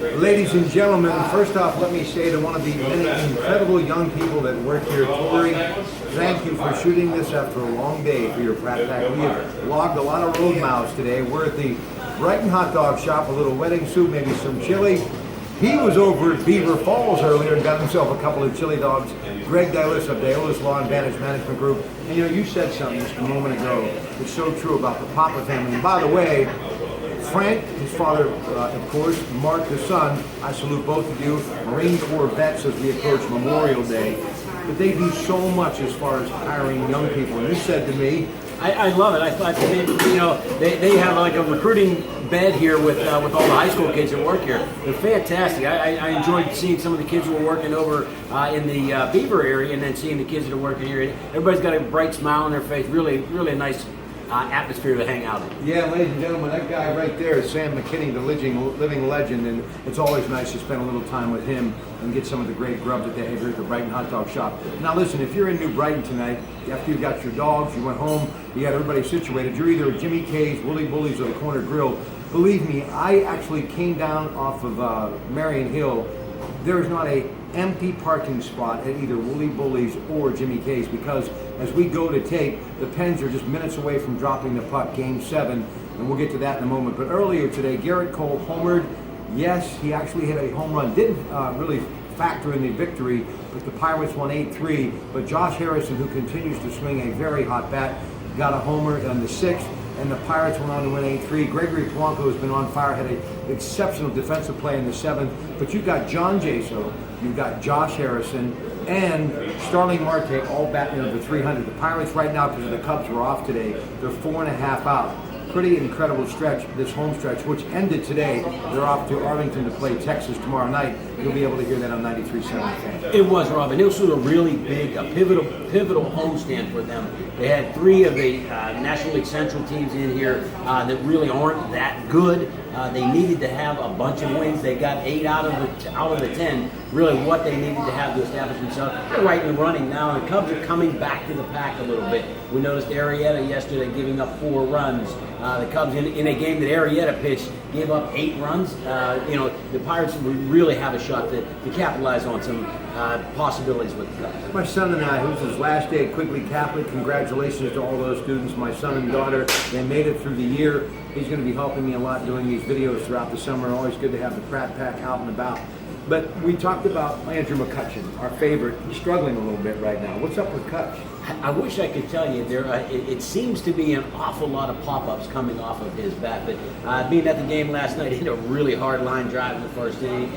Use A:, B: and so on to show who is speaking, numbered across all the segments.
A: Ladies and gentlemen, first off, let me say to one of the many incredible young people that work here, Tori, thank you for shooting this after a long day for your Pratte Pack. We have logged a lot of road miles today. We're at the Brighton Hot Dog Shop, a little wedding soup, maybe some chili. He was over at Beaver Falls earlier and got himself a couple of chili dogs. Greg Dylis of Dylis Law and Vantage Management Group. And you know, you said something just a moment ago that's so true about the Papa family. And by the way, Frank, his father, of course, Mark, the son, I salute both of you, Marine Corps vets as we approach Memorial Day. But they do so much as far as hiring young people. And you said to me,
B: I love it. I thought, you know, they have like a recruiting bed here with all the high school kids that work here. They're fantastic. I enjoyed seeing some of the kids who were working over in the Beaver area, and then seeing the kids that are working here. Everybody's got a bright smile on their face. Really, really a nice atmosphere to hang out in.
A: Yeah, ladies and gentlemen, that guy right there is Sam McKinney, the living legend, and it's always nice to spend a little time with him and get some of the great grub that they have here at the Brighton Hot Dog Shop. Now listen, if you're in New Brighton tonight, after you got your dogs, you went home, you got everybody situated, you're either at Jimmy K's, Woolly Bullies, or the Corner Grill. Believe me, I actually came down off of Marion Hill. There is not a empty parking spot at either Woolly Bullies or Jimmy K's, because as we go to tape, the Pens are just minutes away from dropping the puck, Game 7, and we'll get to that in a moment. But earlier today, Garrett Cole homered. Yes, he actually hit a home run. Didn't really factor in the victory, but the Pirates won 8-3. But Josh Harrison, who continues to swing a very hot bat, got a homer on the 6th. And the Pirates went on to win 8-3. Gregory Polanco has been on fire, had an exceptional defensive play in the 7th. But you've got John Jaso, you've got Josh Harrison, and Starling Marte all batting over 300. The Pirates right now, because the Cubs were off today, they're 4.5 out. Pretty incredible stretch, this home stretch, which ended today. They're off to Arlington to play Texas tomorrow night. You'll be able to hear that on 93.7.
B: It was, Robin. It was a really big, a pivotal homestand for them. They had 3 of the National League Central teams in here that really aren't that good. They needed to have a bunch of wins. They got 8 out of the 10. Really, what they needed to have to establish themselves. They're right in the running now, and the Cubs are coming back to the pack a little bit. We noticed Arrieta yesterday giving up 4 runs. The Cubs, in a game that Arrieta pitched, gave up 8 runs. You know, the Pirates really have a shot to capitalize on some possibilities with the Cubs.
A: My son and I, who's his last day at Quigley Catholic, congratulations to all those students, my son and daughter. They made it through the year. He's going to be helping me a lot doing these videos throughout the summer. Always good to have the Pratte Pack out and about. But we talked about Andrew McCutcheon, our favorite. He's struggling a little bit right now. What's up with Kutch?
B: I wish I could tell you. It seems to be an awful lot of pop-ups coming off of his bat. But being at the game last night, he hit a really hard line drive in the first inning.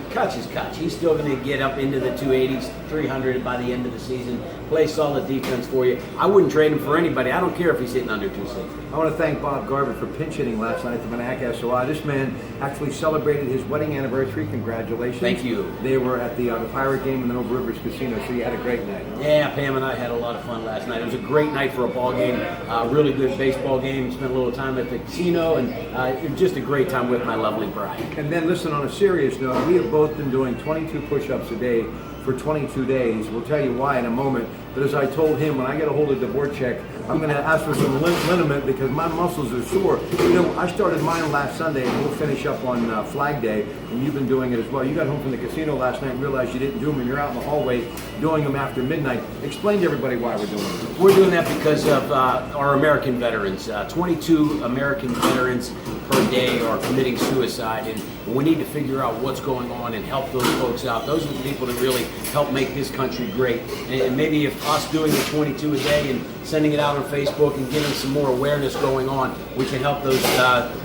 B: Kutch is Kutch. He's still going to get up into the 280s, 300 by the end of the season. Play solid defense for you. I wouldn't trade him for anybody. I don't care if he's hitting under 260.
A: I want to thank Bob Garber for pinch hitting last night at the Manac SOI. This man actually celebrated his wedding anniversary. Congratulations.
B: Thank you.
A: They were at the Pirate game in the Nova Rivers Casino, so you had a great night.
B: Yeah, Pam and I had a lot of fun last night. It was a great night for a ball game. Really good baseball game. Spent a little time at the casino, and it was just a great time with my lovely bride.
A: And then listen, on a serious note, we have both been doing 22 push-ups a day for 22 days. We'll tell you why in a moment. But as I told him, when I get a hold of Dvorak, I'm going to ask for some liniment because my muscles are sore. You know, I started mine last Sunday, and we'll finish up on Flag Day, and you've been doing it as well. You got home from the casino last night and realized you didn't do them, and you're out in the hallway doing them after midnight. Explain to everybody why we're doing them.
B: We're doing that because of our American veterans. 22 American veterans per day are committing suicide, and we need to figure out what's going on and help those folks out. Those are the people that really help make this country great. And maybe if us doing the 22 a day and sending it out on Facebook and getting some more awareness going on, we can help those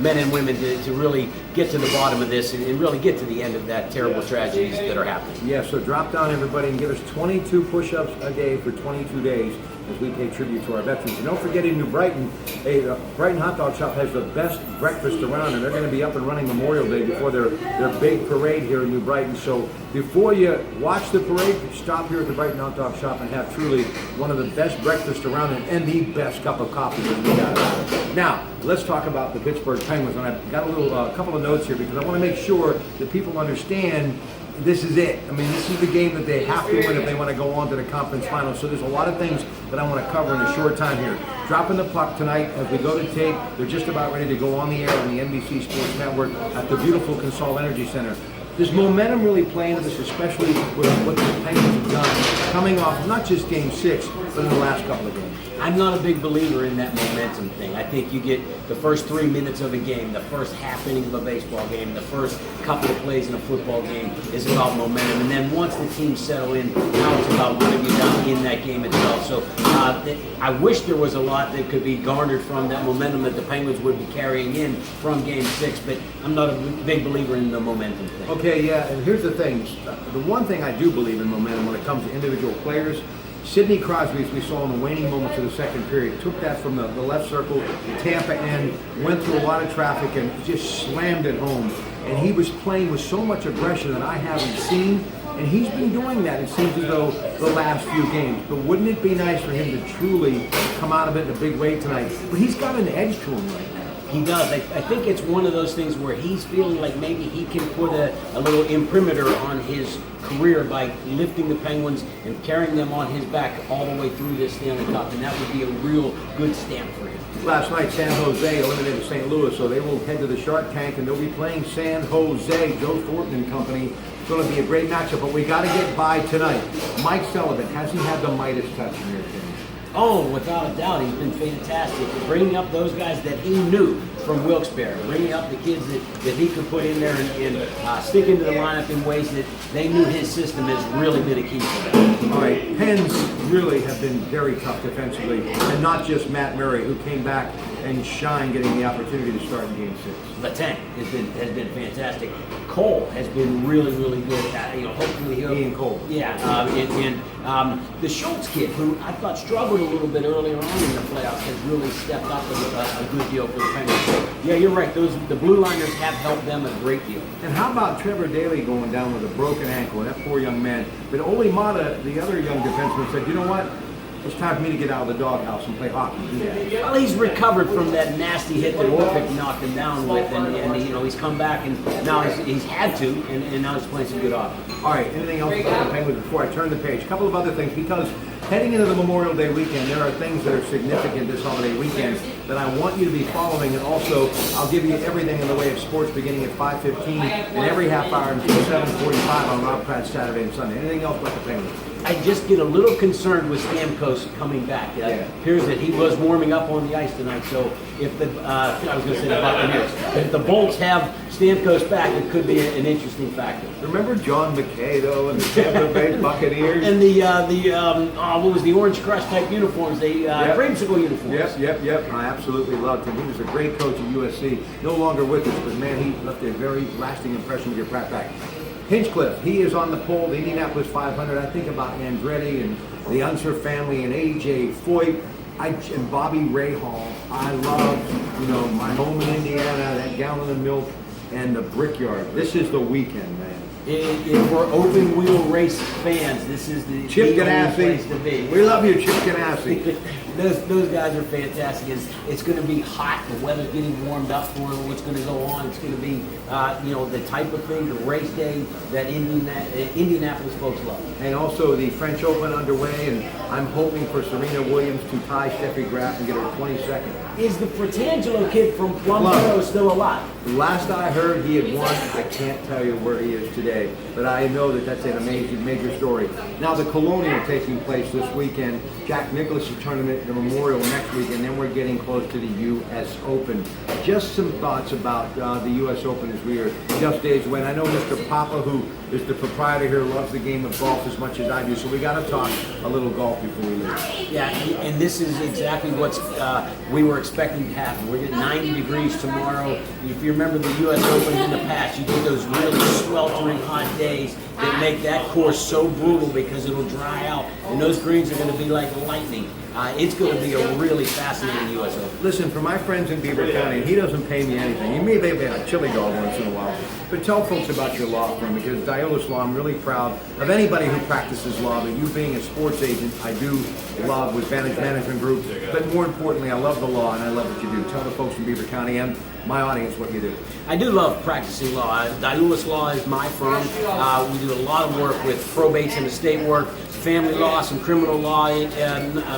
B: men and women to really get to the bottom of this and really get to the end of that terrible tragedies that are happening.
A: Yeah, so drop down everybody and give us 22 push-ups a day for 22 days as we pay tribute to our veterans. And don't forget, in New Brighton, the Brighton Hot Dog Shop has the best breakfast around, and they're going to be up and running Memorial Day before their big parade here in New Brighton. So before you watch the parade, stop here at the Brighton Hot Dog Shop and have truly one of the best breakfast around and the best cup of coffee that we got. Now, let's talk about the Pittsburgh Penguins. And I've got a couple of notes here because I want to make sure that people understand this is it. I mean, this is the game that they have to win if they want to go on to the conference finals. So there's a lot of things that I want to cover in a short time here. Dropping the puck tonight as we go to tape. They're just about ready to go on the air on the NBC Sports Network at the beautiful Consol Energy Center. Does momentum really play into this, especially with what the Penguins have done, coming off not just Game 6, but in the last couple of games?
B: I'm not a big believer in that momentum thing. I think you get the first 3 minutes of a game, the first half inning of a baseball game, the first couple of plays in a football game is about momentum. And then once the teams settle in, now it's about what have you done in that game itself. So I wish there was a lot that could be garnered from that momentum that the Penguins would be carrying in from Game 6, but I'm not a big believer in the momentum thing.
A: Okay, yeah, and here's the thing. The one thing I do believe in momentum when it comes to individual players, Sidney Crosby, as we saw in the waning moments of the second period, took that from the left circle, the Tampa end, went through a lot of traffic and just slammed it home. And he was playing with so much aggression that I haven't seen. And he's been doing that, it seems as though, the last few games. But wouldn't it be nice for him to truly come out of it in a big way tonight? But he's got an edge to him right now.
B: He does. I think it's one of those things where he's feeling like maybe he can put a little imprimatur on his career by lifting the Penguins and carrying them on his back all the way through this Stanley Cup, and that would be a real good stamp for him.
A: Last night, San Jose eliminated St. Louis, so they will head to the Shark Tank, and they'll be playing San Jose. Joe Thornton and company. It's going to be a great matchup, but we got to get by tonight. Mike Sullivan, has he had the Midas touch in your opinion?
B: Oh, without a doubt, he's been fantastic. Bringing up those guys that he knew from Wilkes-Barre, bringing up the kids that he could put in there and stick into the lineup in ways that they knew his system has really been a key for them.
A: All right, Pens really have been very tough defensively, and not just Matt Murray, who came back and shined getting the opportunity to start in Game 6.
B: The tank has been fantastic. Cole has been really, really good. Hopefully he'll.
A: Ian Cole.
B: Yeah, the Schultz kid, who I thought struggled a little bit earlier on in the playoffs, has really stepped up a good deal for the Penguins. So, yeah, you're right. The blue liners have helped them a great deal.
A: And how about Trevor Daley going down with a broken ankle? That poor young man. But Ole Mata, the other young defenseman, said, you know what? It's time for me to get out of the doghouse and play hockey. Yeah.
B: Well, he's recovered from that nasty hit that Orpik knocked him down with, and he's come back, and now he's had to, and now he's playing some good hockey.
A: All right, anything else about the Penguins before I turn the page? A couple of other things, because heading into the Memorial Day weekend, there are things that are significant this holiday weekend that I want you to be following, and also I'll give you everything in the way of sports beginning at 5:15 and every half hour until 7:45 on Rob Pratt Saturday and Sunday. Anything else about the Penguins?
B: I just get a little concerned with Stamkos coming back. It appears that he was warming up on the ice tonight, so if the I was going to say the Buccaneers, if the Bolts have Stamkos back, it could be an interesting factor.
A: Remember John McKay though, and the Tampa Bay Buccaneers,
B: and what was the Orange Crush type uniforms? The creamsicle uniforms.
A: Yep. I absolutely loved him. He was a great coach at USC. No longer with us, but man, he left a very lasting impression with your Pratt back. Hinchcliffe, he is on the pole, the Indianapolis 500. I think about Andretti and the Unser family and A.J. Foyt and Bobby Rahal. I love, my home in Indiana, that gallon of milk, and the Brickyard. This is the weekend, man.
B: If we're open wheel race fans, this is the
A: Chip
B: place to be.
A: We love you, Chip Ganassi.
B: Those guys are fantastic. It's going to be hot. The weather's getting warmed up for what's going to go on. It's going to be, the type of thing, the race day that Indianapolis folks love.
A: And also the French Open underway, and I'm hoping for Serena Williams to tie Steffi Graf and get her 22nd.
B: Is the Fratangelo kid from Plum still alive?
A: Last I heard, he had won. I can't tell you where he is today, but I know that that's an amazing, major story. Now, the Colonial taking place this weekend. Jack Nicklaus' tournament, the Memorial next week, and then we're getting close to the U.S. Open. Just some thoughts about the U.S. Open as we are just days away. And I know Mr. Papa, who is the proprietor here, loves the game of golf as much as I do, so we got to talk a little golf before we leave.
B: Yeah, and this is exactly what we were expecting to happen. We're getting 90 degrees tomorrow. If you remember the U.S. Open in the past, you get those really sweltering hot days that make that course so brutal because it'll dry out, and those greens are going to be like lightning. It's going to be a really fascinating U.S. Open.
A: Listen, for my friends in Beaver County, he doesn't pay me anything. You may have a chili dog once in a while, but tell folks about your law firm, because Diolis Law, I'm really proud of anybody who practices law, but you being a sports agent, I do love with Vantage Management Group, but more importantly, I love the law and I love what you do. Tell the folks in Beaver County, and my audience what you do.
B: I do love practicing law. Diulis Law is my firm. We do a lot of work with probates and estate work, family law, some criminal law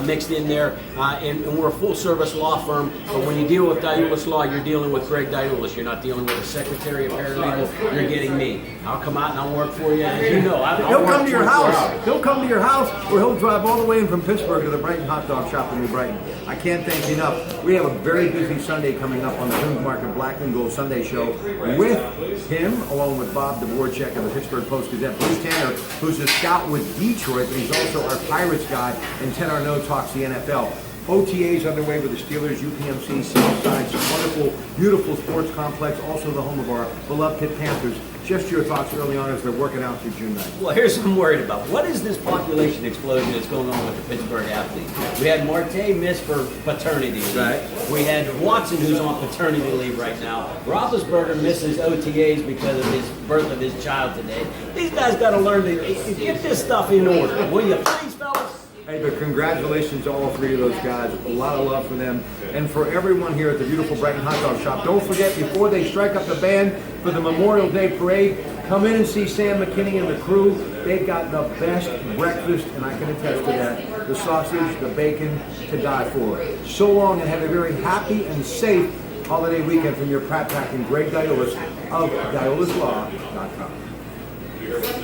B: mixed in there, and we're a full-service law firm. But when you deal with Diulis Law, you're dealing with Greg Diulis. You're not dealing with a secretary, a paralegal. You're getting me. I'll come out and I'll work for you. As you know,
A: he'll come to your house. He'll come to your house, or he'll drive all the way in from Pittsburgh to the Brighton Hot Dog Shop in New Brighton. I can't thank you enough. We have a very busy Sunday coming up on the Coons Market Black and Gold Sunday Show with him, along with Bob Dvorak of the Pittsburgh Post-Gazette, Bruce Tanner, who's a scout with Detroit, but he's also our Pirates guy, and Ted Arnaud talks the NFL. OTA's underway with the Steelers, UPMC, Southside, some wonderful, beautiful sports complex, also the home of our beloved Pitt Panthers. Just your thoughts early on as they're working out through June 9th.
B: Well, here's what I'm worried about. What is this population explosion that's going on with the Pittsburgh athletes? We had Marte miss for paternity leave.
A: Right.
B: We had Watson, who's on paternity leave right now. Roethlisberger misses OTAs because of his birth of his child today. These guys got to learn to get this stuff in order. Will you please, fellas?
A: Hey, but congratulations to all three of those guys. A lot of love for them. And for everyone here at the beautiful Brighton Hot Dog Shop, don't forget, before they strike up the band for the Memorial Day Parade, come in and see Sam McKinney and the crew. They've got the best breakfast, and I can attest to that. The sausage, the bacon, to die for. So long, and have a very happy and safe holiday weekend from your Pratte Pack and Greg Diulis of DiulisLaw.com.